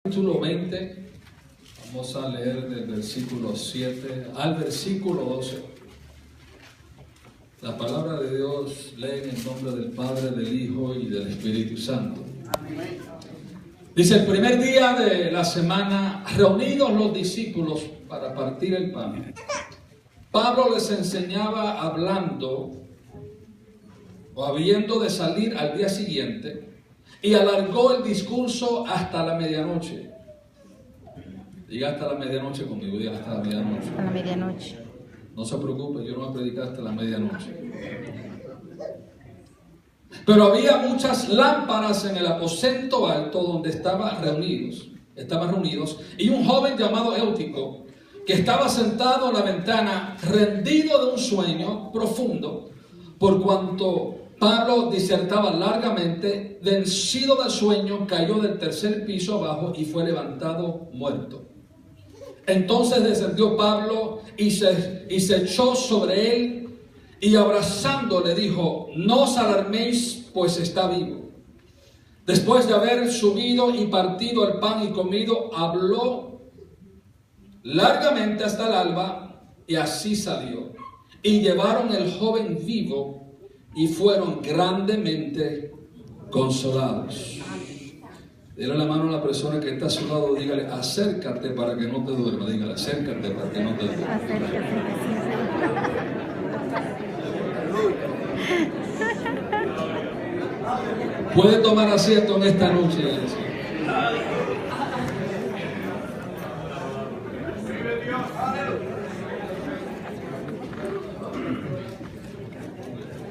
Capítulo 20, vamos a leer del versículo 7 al versículo 12. La palabra de Dios lee en el nombre del Padre, del Hijo y del Espíritu Santo. Dice: el primer día de la semana, reunidos los discípulos para partir el pan, Pablo les enseñaba hablando o habiendo de salir al día siguiente, y alargó el discurso hasta la medianoche. Diga hasta la medianoche conmigo, diga hasta la medianoche. Hasta la medianoche. No se preocupe, yo no voy a predicar hasta la medianoche. Pero había muchas lámparas en el aposento alto donde estaban reunidos, y un joven llamado Eutico, que estaba sentado en la ventana, rendido de un sueño profundo, por cuanto Pablo disertaba largamente, vencido del sueño, cayó del tercer piso abajo y fue levantado muerto. Entonces descendió Pablo y se echó sobre él, y abrazándole dijo: no os alarméis, pues está vivo. Después de haber subido y partido el pan y comido, habló largamente hasta el alba, y así salió. Y llevaron el joven vivo y fueron grandemente consolados. Dile la mano a la persona que está a su lado, dígale: acércate para que no te duerma. Dígale: acércate para que no te duerma. Puede tomar asiento en esta noche.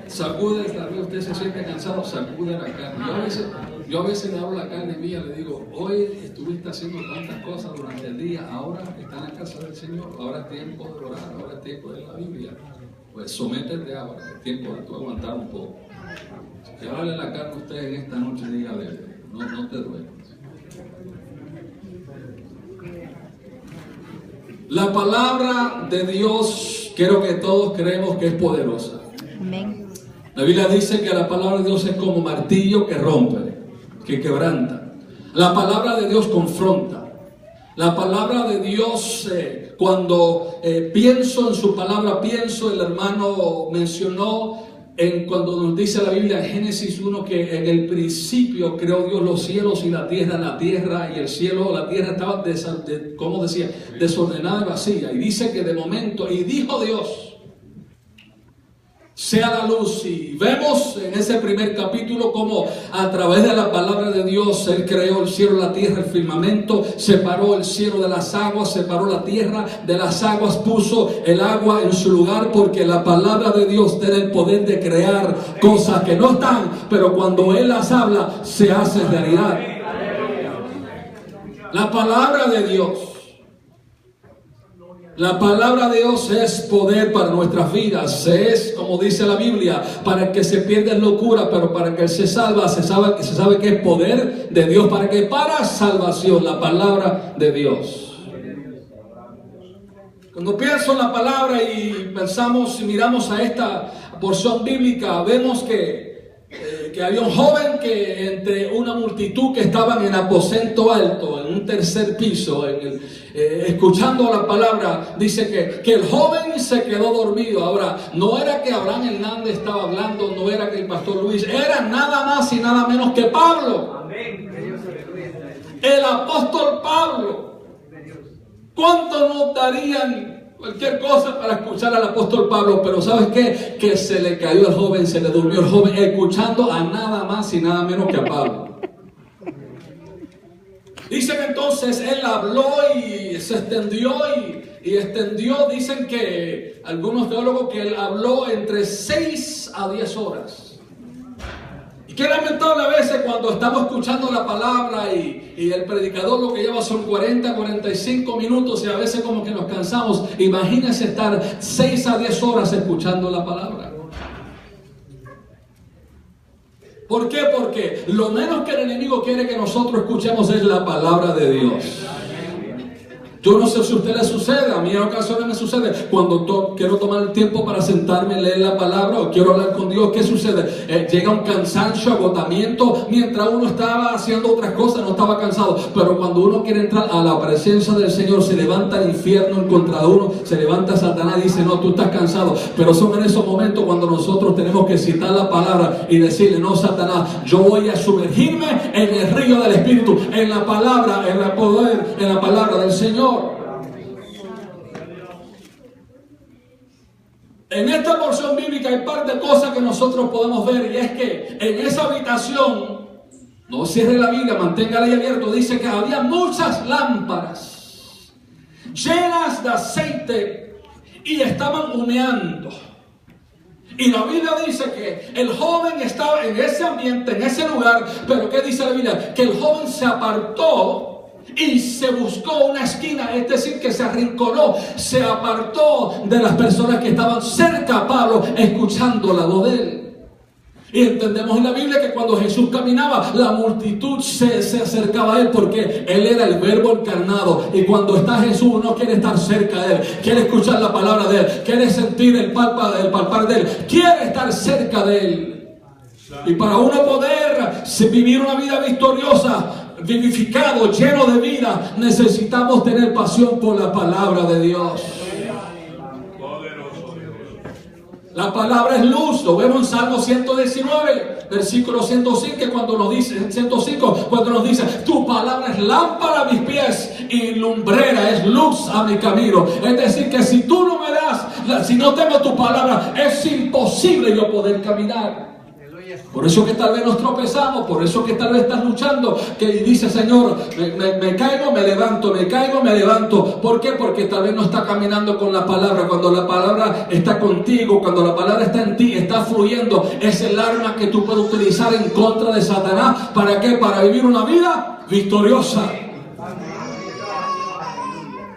Sacude, tal vez usted se siente cansado, sacude la carne. Yo a veces le hablo a la carne mía, le digo: hoy estuviste haciendo tantas cosas durante el día, ahora está en la casa del Señor, ahora es tiempo de orar, ahora es tiempo de la Biblia. Pues sométete ahora, es tiempo de tú aguantar un poco. Que hable la carne a usted en esta noche, dígale: no te duermas. La palabra de Dios, creo que todos creemos que es poderosa. Amén. La Biblia dice que la palabra de Dios es como martillo que rompe, que quebranta. La palabra de Dios confronta. La palabra de Dios, cuando pienso en su palabra, el hermano mencionó cuando nos dice la Biblia en Génesis 1 que en el principio creó Dios los cielos y la tierra y el cielo, la tierra estaba desordenada y vacía. Y dice que de momento, y dijo Dios: sea la luz. Y vemos en ese primer capítulo cómo a través de la palabra de Dios Él creó el cielo, la tierra, el firmamento, separó el cielo de las aguas, separó la tierra de las aguas, puso el agua en su lugar, porque la palabra de Dios tiene el poder de crear cosas que no están, pero cuando Él las habla se hacen realidad. La palabra de Dios. La palabra de Dios es poder para nuestras vidas. Es, como dice la Biblia, para el que se pierde es locura, pero para el que se salva, se sabe que es poder de Dios. Para salvación, la palabra de Dios. Cuando pienso en la palabra y pensamos y miramos a esta porción bíblica, vemos que había un joven que entre una multitud que estaban en aposento alto, en un tercer piso, escuchando la palabra, dice que el joven se quedó dormido. Ahora, no era que Abraham Hernández estaba hablando, no era que el pastor Luis, era nada más y nada menos que Pablo. El apóstol Pablo. ¿Cuánto nos darían cualquier cosa para escuchar al apóstol Pablo? Pero ¿sabes qué? Que se le cayó el joven, se le durmió el joven, escuchando a nada más y nada menos que a Pablo. Dicen entonces, él habló y se extendió y extendió. Dicen que algunos teólogos que él habló entre 6 a 10 horas. Y qué lamentable a veces cuando estamos escuchando la palabra y el predicador lo que lleva son 40, 45 minutos y a veces como que nos cansamos. Imagínense estar 6 a 10 horas escuchando la palabra. ¿Por qué? Porque lo menos que el enemigo quiere que nosotros escuchemos es la palabra de Dios. Yo no sé si a usted le sucede, a mí en ocasiones me sucede cuando quiero tomar el tiempo para sentarme, leer la palabra o quiero hablar con Dios. ¿Qué sucede? Llega un cansancio, agotamiento, mientras uno estaba haciendo otras cosas, no estaba cansado. Pero cuando uno quiere entrar a la presencia del Señor, se levanta el infierno en contra de uno, se levanta Satanás y dice, no, tú estás cansado. Pero son en esos momentos cuando nosotros tenemos que citar la palabra y decirle, no, Satanás, yo voy a sumergirme en el río del Espíritu, en la palabra, en el poder, en la palabra del Señor. En esta porción bíblica hay parte de cosas que nosotros podemos ver, y es que en esa habitación, no cierre la Biblia, manténgala ahí abierto, dice que había muchas lámparas llenas de aceite y estaban humeando. Y la Biblia dice que el joven estaba en ese ambiente, en ese lugar, pero ¿qué dice la Biblia? Que el joven se apartó y se buscó una esquina, es decir, que se arrinconó, se apartó de las personas que estaban cerca a Pablo, escuchando la voz de él. Y entendemos en la Biblia que cuando Jesús caminaba, la multitud se acercaba a él, porque él era el verbo encarnado. Y cuando está Jesús, uno quiere estar cerca de él, quiere escuchar la palabra de él, quiere sentir el palpar de él, quiere estar cerca de él. Y para uno poder vivir una vida victoriosa, vivificado, lleno de vida, necesitamos tener pasión por la palabra de Dios. La palabra es luz, lo vemos en Salmo 119, versículo 105, cuando nos dice, tu palabra es lámpara a mis pies y lumbrera, es luz a mi camino. Es decir, que si tú no me das, si no tengo tu palabra, es imposible yo poder caminar. Por eso que tal vez nos tropezamos, por eso que tal vez estás luchando, que dice, Señor, me caigo, me levanto, me caigo, me levanto. ¿Por qué? Porque tal vez no está caminando con la palabra. Cuando la palabra está contigo, cuando la palabra está en ti, está fluyendo, es el arma que tú puedes utilizar en contra de Satanás. ¿Para qué? Para vivir una vida victoriosa.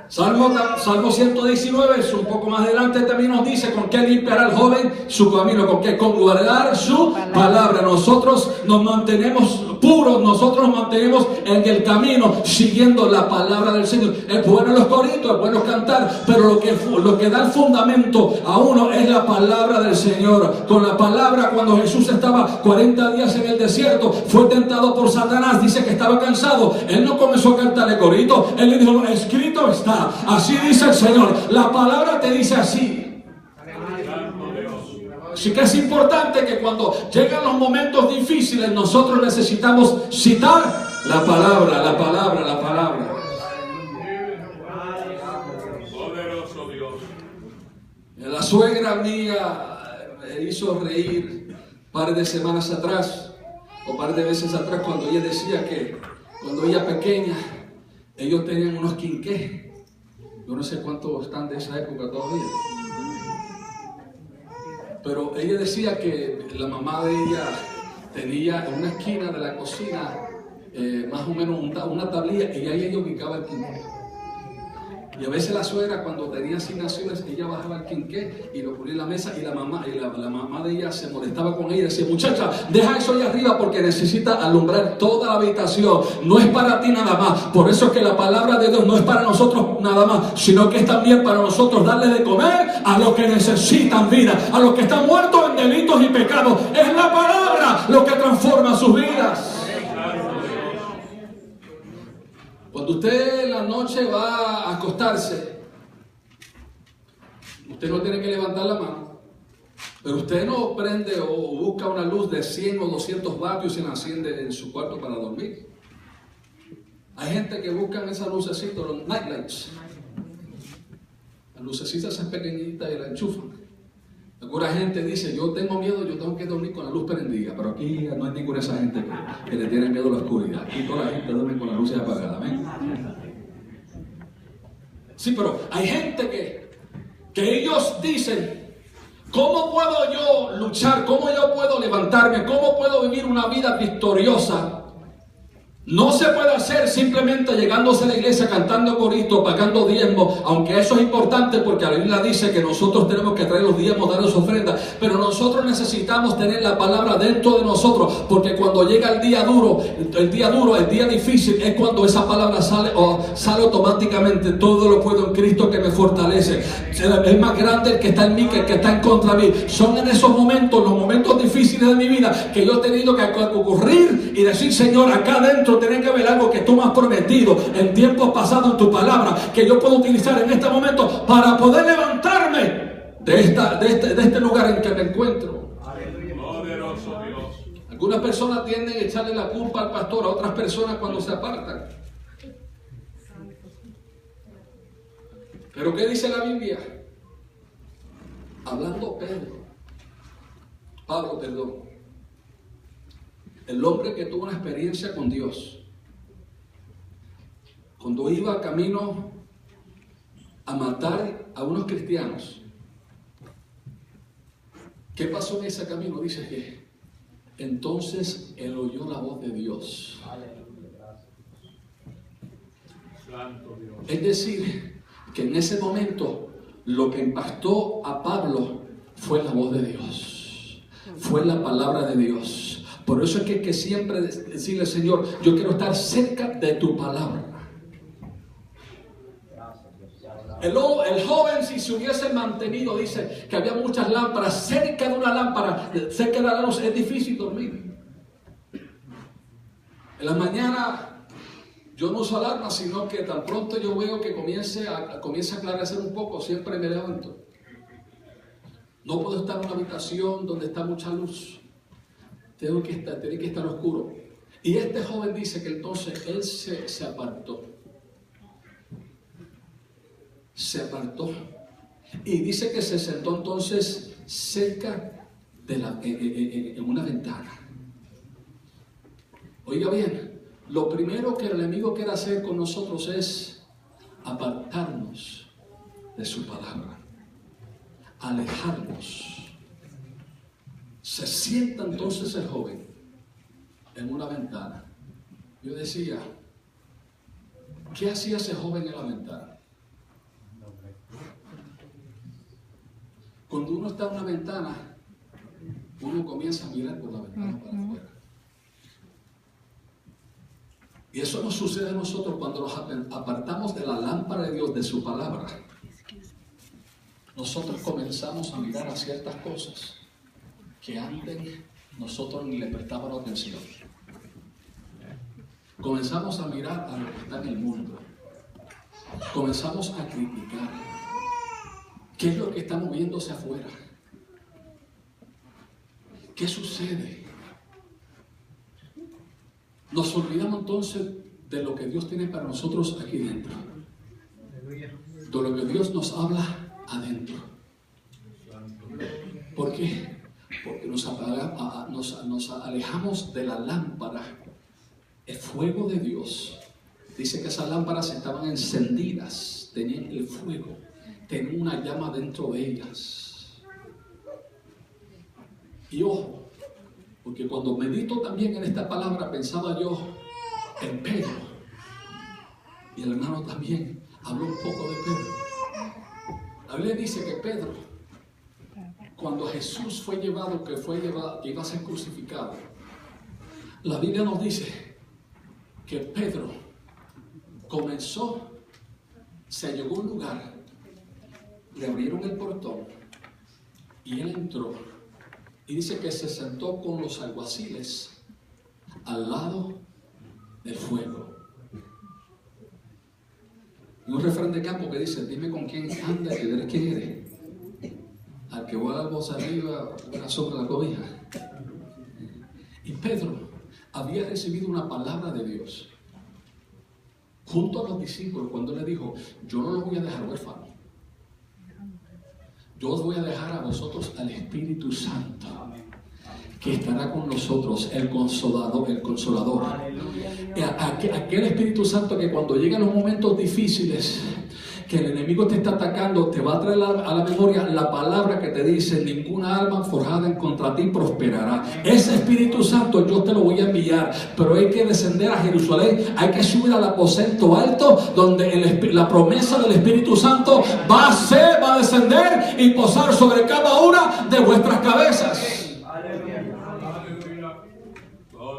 Salmo 119, un poco más adelante también nos dice con qué limpiará el joven su camino, con qué, con guardar su palabra. Nosotros nos mantenemos puros, nosotros nos mantenemos en el camino siguiendo la palabra del Señor. Es bueno los coritos, es bueno cantar, pero lo que da el fundamento a uno es la palabra del Señor. Con la palabra, cuando Jesús estaba 40 días en el desierto, fue tentado por Satanás, dice que estaba cansado. Él no comenzó a cantarle corito, él le dijo, no, escrito está. Así dice el Señor, la palabra te dice así. Así que es importante que cuando llegan los momentos difíciles, nosotros necesitamos citar la palabra, la palabra, la palabra. Poderoso Dios. La suegra mía me hizo reír un par de semanas atrás, o un par de veces atrás, cuando ella decía que cuando ella pequeña, ellos tenían unos quinqués. Yo no sé cuántos están de esa época todavía. Pero ella decía que la mamá de ella tenía en una esquina de la cocina más o menos una tablilla, y ahí ella ubicaba el quinqué. Y a veces la suegra, cuando tenía asignaciones, ella bajaba el quinqué y lo ponía en la mesa, y la mamá de ella se molestaba con ella y decía, muchacha, deja eso ahí arriba porque necesita alumbrar toda la habitación. No es para ti nada más. Por eso es que la palabra de Dios no es para nosotros nada más, sino que es también para nosotros darle de comer a los que necesitan vida, a los que están muertos en delitos y pecados. Es la palabra lo que transforma sus vidas. Cuando usted en la noche va a acostarse, usted no tiene que levantar la mano, pero usted no prende o busca una luz de 100 o 200 vatios y la enciende en su cuarto para dormir. Hay gente que buscan esa lucecita, los nightlights. Las lucecitas esas pequeñitas y la enchufan. Alguna gente dice, yo tengo miedo, yo tengo que dormir con la luz prendida, pero aquí no hay ninguna de esa gente que le tiene miedo a la oscuridad. Aquí toda la gente duerme con las luces apagadas. ¿Amén? Sí, pero hay gente que ellos dicen, ¿cómo puedo yo luchar? ¿Cómo yo puedo levantarme? ¿Cómo puedo vivir una vida victoriosa No se puede hacer simplemente llegándose a la iglesia, cantando coritos, pagando diezmos, aunque eso es importante porque la Biblia dice que nosotros tenemos que traer los diezmos, dar las ofrendas, pero nosotros necesitamos tener la palabra dentro de nosotros, porque cuando llega el día duro, el día difícil, es cuando esa palabra sale automáticamente. Todo lo puedo en Cristo que me fortalece. Es más grande el que está en mí que el que está en contra de mí. Son en esos momentos, los momentos difíciles de mi vida, que yo he tenido que ocurrir y decir: Señor, acá adentro tiene que haber algo que tú me has prometido en tiempos pasados en tu palabra, que yo puedo utilizar en este momento para poder levantarme de este lugar en que me encuentro. Poderoso Dios. Algunas personas tienden a echarle la culpa al pastor, a otras personas cuando se apartan. Pero ¿qué dice la Biblia? Hablando Pablo, el hombre que tuvo una experiencia con Dios, cuando iba camino a matar a unos cristianos, ¿qué pasó en ese camino? Dice que entonces él oyó la voz de Dios. Santo Dios. Es decir, que en ese momento lo que impactó a Pablo fue la voz de Dios, fue la palabra de Dios. Por eso es que siempre decirle: Señor, yo quiero estar cerca de tu palabra. El joven, si se hubiese mantenido, dice que había muchas lámparas, cerca de una lámpara, cerca de la luz, es difícil dormir. En la mañana yo no uso alarma, sino que tan pronto yo veo que comience a aclarecer un poco, siempre me levanto. No puedo estar en una habitación donde está mucha luz. Tiene que estar oscuro. Y este joven dice que entonces él se apartó. Se apartó. Y dice que se sentó entonces cerca de en una ventana. Oiga bien, lo primero que el enemigo quiere hacer con nosotros es apartarnos de su palabra, alejarnos. Se sienta entonces el joven en una ventana. Yo decía: ¿qué hacía ese joven en la ventana? Cuando uno está en una ventana, uno comienza a mirar por la ventana para afuera. Y eso nos sucede a nosotros cuando nos apartamos de la lámpara de Dios, de su palabra. Nosotros comenzamos a mirar a ciertas cosas que antes nosotros ni le prestábamos atención. Comenzamos a mirar a lo que está en el mundo. Comenzamos a criticar. ¿Qué es lo que está moviéndose afuera? ¿Qué sucede? Nos olvidamos entonces de lo que Dios tiene para nosotros aquí dentro. De lo que Dios nos habla adentro. ¿Por qué? Porque nos alejamos de la lámpara, el fuego de Dios. Dice que esas lámparas estaban encendidas, tenían el fuego, tenían una llama dentro de ellas. Y ojo, porque cuando medito también en esta palabra, pensaba yo en Pedro. Y el hermano también habló un poco de Pedro. La Biblia dice que Pedro, cuando Jesús fue llevado, que iba a ser crucificado, la Biblia nos dice que Pedro se llegó a un lugar, le abrieron el portón y él entró y dice que se sentó con los alguaciles al lado del fuego. Y un refrán de campo que dice: dime con quién andas y veré quién eres. Al que vuela la voz arriba, vuela sobre la cobija. Y Pedro había recibido una palabra de Dios junto a los discípulos cuando le dijo: yo no los voy a dejar huérfanos, yo os voy a dejar a vosotros al Espíritu Santo, que estará con nosotros, el consolador. Aquel Espíritu Santo que cuando llegan los momentos difíciles, que el enemigo te está atacando, te va a traer a la memoria la palabra que te dice: ninguna arma forjada en contra ti prosperará. Ese Espíritu Santo yo te lo voy a enviar, pero hay que descender a Jerusalén, hay que subir al aposento alto, donde la promesa del Espíritu Santo va a descender y posar sobre cada una de vuestras cabezas.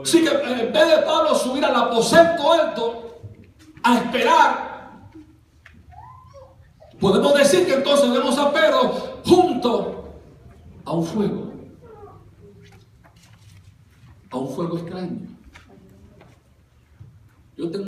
Así que en vez de Pablo subir al aposento alto a esperar, podemos decir que entonces vemos a Pedro junto a un fuego extraño. Yo tengo